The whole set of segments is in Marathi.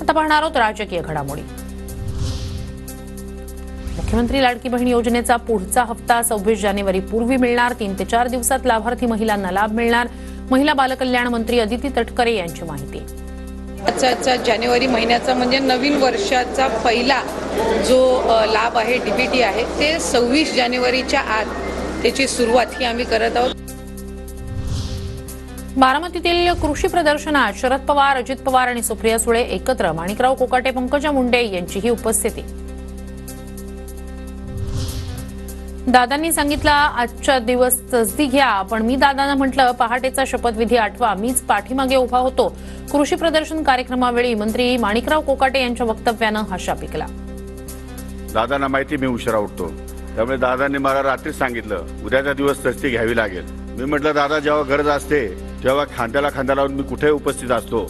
आता पाहणार आहोत राजकीय घडामोडी। मुख्यमंत्री लाडकी बहीण योजनेचा पुढचा हप्ता 26 जानेवारी पूर्वी मिळणार। 3 ते 4 दिवसात लाभार्थी महिलांना लाभ मिळणार। महिला बालकल्याण मंत्री अदिती तटकरे यांची माहिती। आजचा जानेवारी महिन्याचा म्हणजे नवीन वर्षाचा पहिला जो लाभ आहे डीबीटी आहे ते 26 जानेवारीच्या आत त्याची सुरुवात ही आम्ही करत आहोत। बारामतीतील कृषी प्रदर्शनात शरद पवार, अजित पवार आणि सुप्रिया सुळे एकत्र, माणिकराव कोकाटे, पंकजा मुंडे यांचीही उपस्थिती। दादांनी सांगितलं आजच्या दिवस तसदी घ्या, पण मी दादांना म्हटलं पहाटेचा शपथविधी आठवा, मीच पाठीमागे उभा होतो। कृषी प्रदर्शन कार्यक्रमावेळी मंत्री माणिकराव कोकाटे यांच्या वक्तव्यानं हशा पिकला। दादांना माहिती मी उशिरा उठतो, त्यामुळे दादांनी मला रात्री सांगितलं उद्याचा दिवस तसदी घ्यावी लागेल। मी म्हटलं दादा जेव्हा गरज असते तेव्हा खांद्याला खांदा लावून मी कुठे उपस्थित असतो,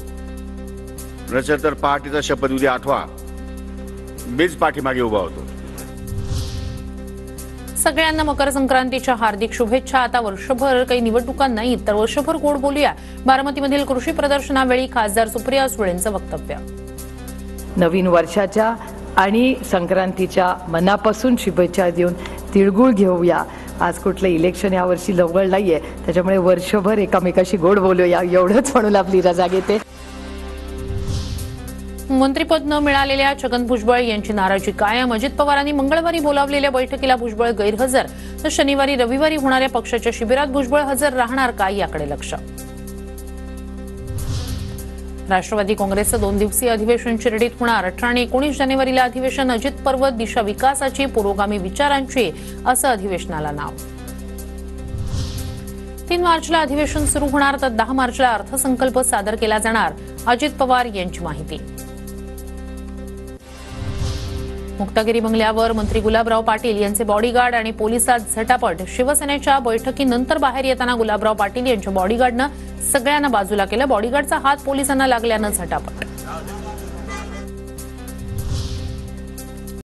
नसेल तर पहाटेचा शपथविधी आठवा, मीच पाठीमागे उभा होतो। सगळ्यांना मकर संक्रांतीच्या हार्दिक शुभेच्छा। आता वर्षभर काही निवडणुका नाहीत तर वर्षभर गोड बोलूया। बारामतीमधील कृषी प्रदर्शनावेळी खासदार सुप्रिया सुळेंचं वक्तव्य। नवीन वर्षाच्या आणि संक्रांतीच्या मनापासून शुभेच्छा देऊन तिळगुळ घेऊया। आज कुठलं इलेक्शन यावर्षी जवळ नाहीये, त्याच्यामुळे वर्षभर एकामेकाशी गोड बोलूया एवढंच म्हणून आपली रजा घेते। मंत्रिपद न मिळालेल्या छगन भुजबळ यांची नाराजी कायम। अजित पवारांनी मंगळवारी बोलावलेल्या बैठकीला भुजबळ गैरहजर, तर शनिवारी रविवारी होणाऱ्या पक्षाच्या शिबिरात भुजबळ हजर राहणार का याकडे लक्ष। राष्ट्रवादी काँग्रेसचं 2 दिवसीय अधिवेशन शिर्डीत होणार। 18 आणि 19 जानेवारीला अधिवेशन। अजित पर्व, दिशा विकासाची, पुरोगामी विचारांची असं अधिवेशनाला नाव। 3 मार्चला अधिवेशन सुरू होणार तर 10 मार्चला अर्थसंकल्प सादर केला जाणार, अजित पवार यांची माहिती। मुक्तागिरी बंगल्यावर मंत्री गुलाबराव पाटील यांचे बॉडीगार्ड आणि पोलिसात झटापट। शिवसेनेच्या बैठकीनंतर बाहेर येताना गुलाबराव पाटील यांच्या बॉडीगार्डनं सगळ्यांना बाजूला केलं। बॉडीगार्डचा हात पोलिसांना लागल्यानं झटापट।